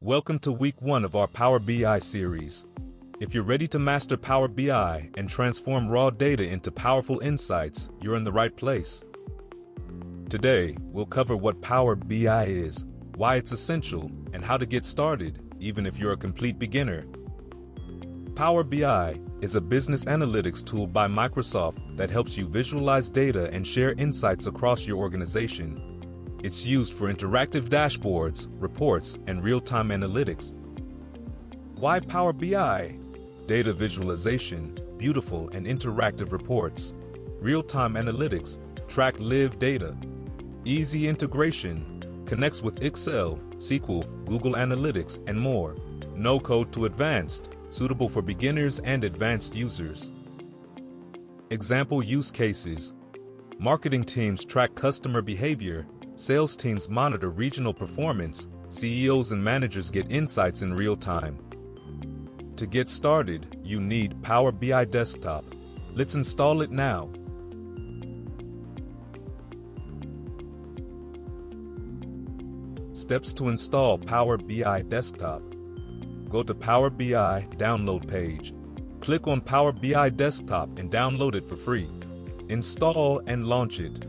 Welcome to week 1 of our Power BI series. If you're ready to master Power BI and transform raw data into powerful insights, you're in the right place. Today, we'll cover what Power BI is, why it's essential, and how to get started, even if you're a complete beginner. Power BI is a business analytics tool by Microsoft that helps you visualize data and share insights across your organization. It's used for interactive dashboards, reports, and real-time analytics. Why Power BI? Data visualization, beautiful and interactive reports. Real-time analytics, track live data. Easy integration, connects with Excel, SQL, Google Analytics, and more. No code to advanced, suitable for beginners and advanced users. Example use cases. Marketing teams track customer behavior. Sales teams monitor regional performance. CEOs and managers get insights in real time. To get started, you need Power BI Desktop. Let's install it now. Steps to install Power BI Desktop. Go to Power BI download page. Click on Power BI Desktop and download it for free. Install and launch it.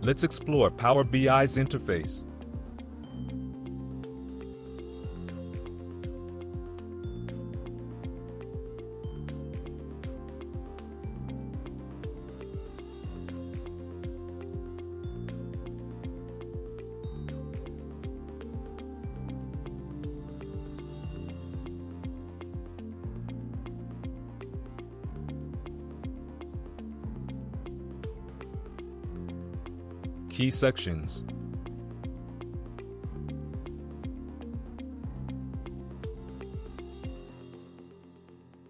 Let's explore Power BI's interface. Key sections.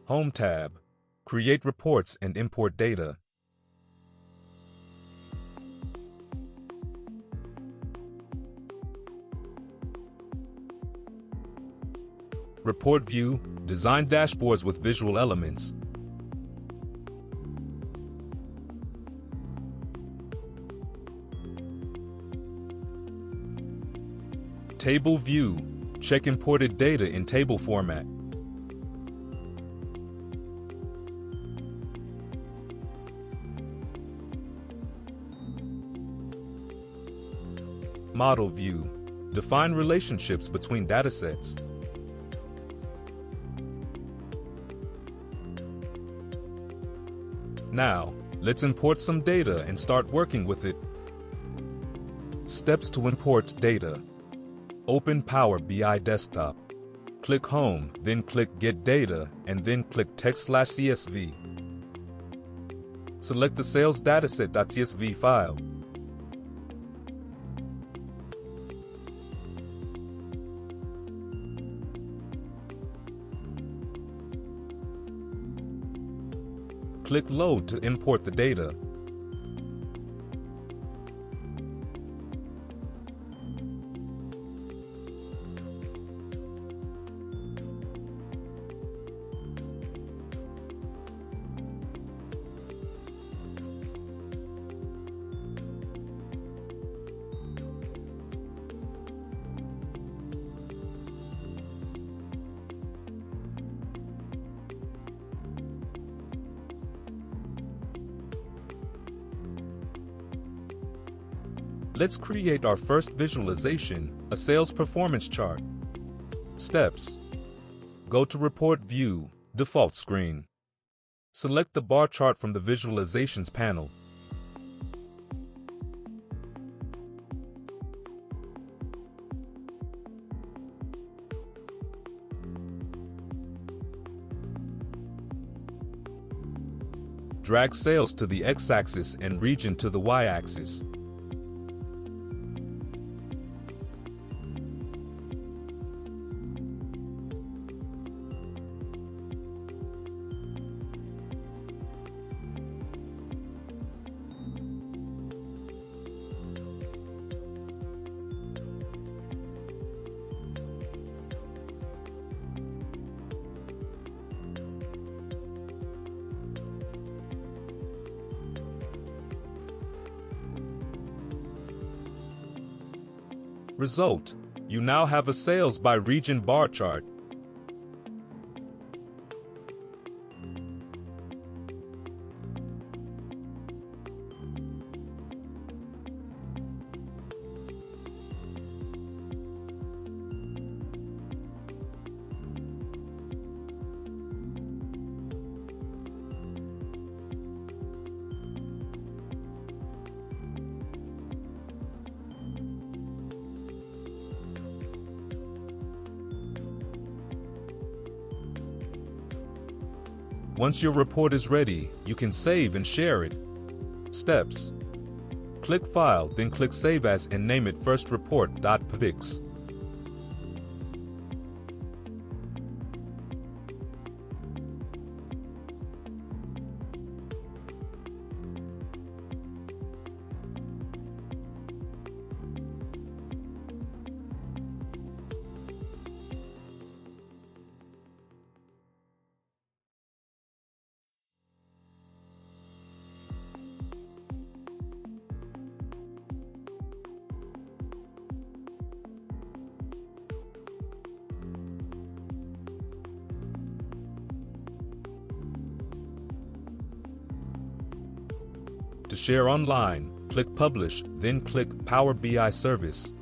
Home tab. Create reports and import data. Report view. Design dashboards with visual elements. Table view. Check imported data in table format. Model view. Define relationships between datasets. Now, let's import some data and start working with it. Steps to import data. Open Power BI Desktop. Click Home, then click Get Data, and then click Text/CSV. Select the sales dataset.csv file. Click Load to import the data. Let's create our first visualization, a sales performance chart. Steps. Go to Report View, Default Screen. Select the bar chart from the Visualizations panel. Drag sales to the x-axis and region to the y-axis. Result: you now have a sales by region bar chart. Once your report is ready, you can save and share it. Steps. Click File, then click Save As and name it FirstReport.px. To share online, click Publish, then click Power BI Service.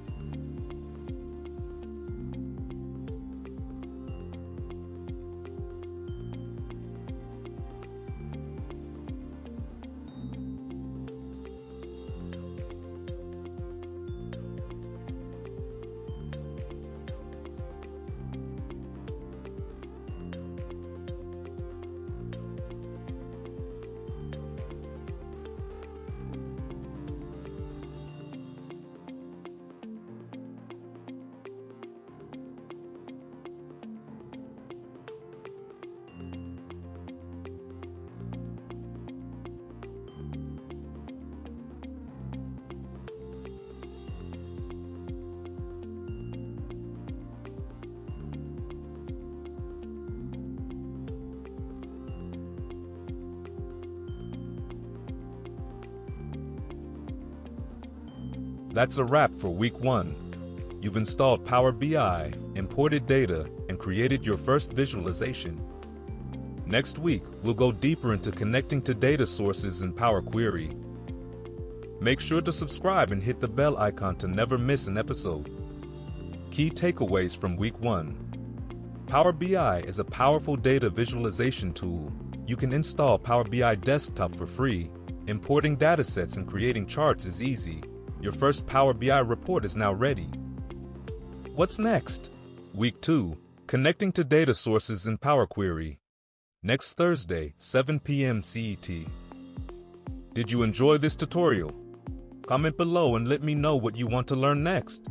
That's a wrap for week 1. You've installed Power BI, imported data, and created your first visualization. Next week, we'll go deeper into connecting to data sources in Power Query. Make sure to subscribe and hit the bell icon to never miss an episode. Key takeaways from week 1. Power BI is a powerful data visualization tool. You can install Power BI Desktop for free. Importing datasets and creating charts is easy. Your first Power BI report is now ready. What's next? Week 2. Connecting to data sources in Power Query. Next Thursday, 7 p.m. CET. Did you enjoy this tutorial? Comment below and let me know what you want to learn next.